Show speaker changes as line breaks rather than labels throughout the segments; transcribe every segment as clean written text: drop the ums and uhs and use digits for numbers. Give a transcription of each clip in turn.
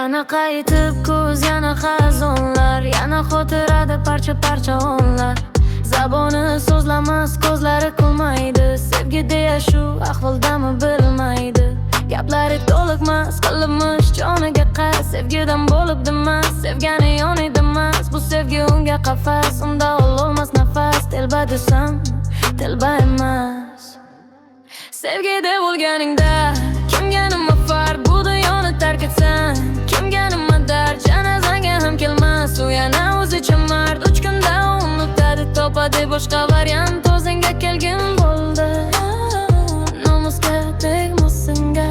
Yana qaytib ko'z, yana xazonlar, yana xotirada parcha-parcha onlar. Zaboni so'zlamas, ko'zlari kulmaydi, sevgi deya shu ahvoldami bilmaydi. Gaplari to'liqmas, qilibmish joniga qas, sevgidan bo'libdimas, sevgani yonidimas. Bu sevgi unga qafas, unda ololmas nafas. Telba desam, telba emas. Sevgida bo'lganingda kimga nima farq, bu dunyoni tark etsan, kimga nima dard, janozangga ham kelmas. U yana o'zicha mard, 3 kunda unutadi, topadi boshqa variant. O'zingga kelgin bo'ldi, nomusga tegmasinga.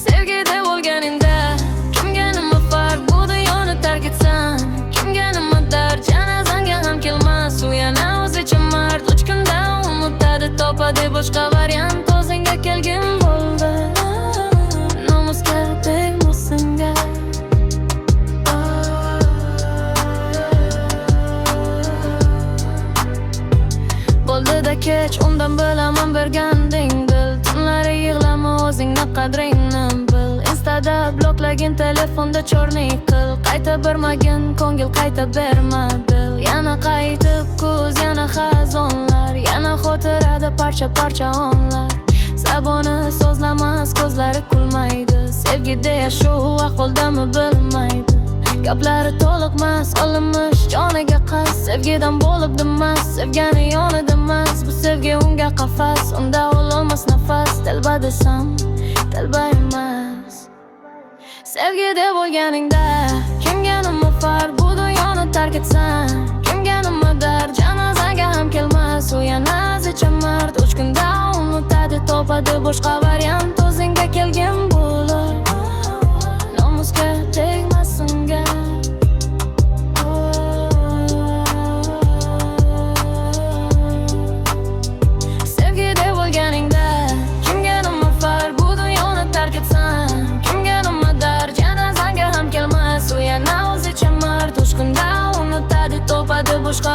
Sevgida bo'lganingda kimga nima farq, bu dunyoni tark etsan, kimga nima dard, janozangga ham kelmas. U yana o'zicha mard, 3 kunda unutadi, topadi boshqa variant. O'zingga kelgin bo'ldi, nomusga tegmasinga. Bo'ldi-da kech, undan bilaman berganding dil. Tunlari yig'lama, o'zingni qadringni bil. Instada bloklagin, telefonda chorni qil. Qayta bermagin ko'ngil, qayta berma dil. Yana qaytib ko'z, yana xazonlar, yana xotirada parcha-parcha onlar. Zaboni so'zlamas, ko'zlari kulmaydi, sevgi deya shu ahvoldami bilmaydi. Gaplari to'liqmas, olinmish joniga qas, sevgidan bo'libdimas, sevgani yonidimas. Bu sevgi unga qafas, unda ololmas nafas. Telba desam, telba emas. Sevgida bo'lganingda kimga nima farq, bu dunyoni tark etsan, kimga nima dard, janozaga ham kelmas. U yana o'zicha mard, 3 kunda unutadi, topadi boshqa variant. O'zingga kelgin bo'lur, nomusga tegmasinga. Sevgida bo'lganingda kimga nima farq, bu dunyoni tark etsan, kimga nima dard, janozangga ham kelmas. U yana o'zicha mard, 3 kunda unutadi, topadi boshqa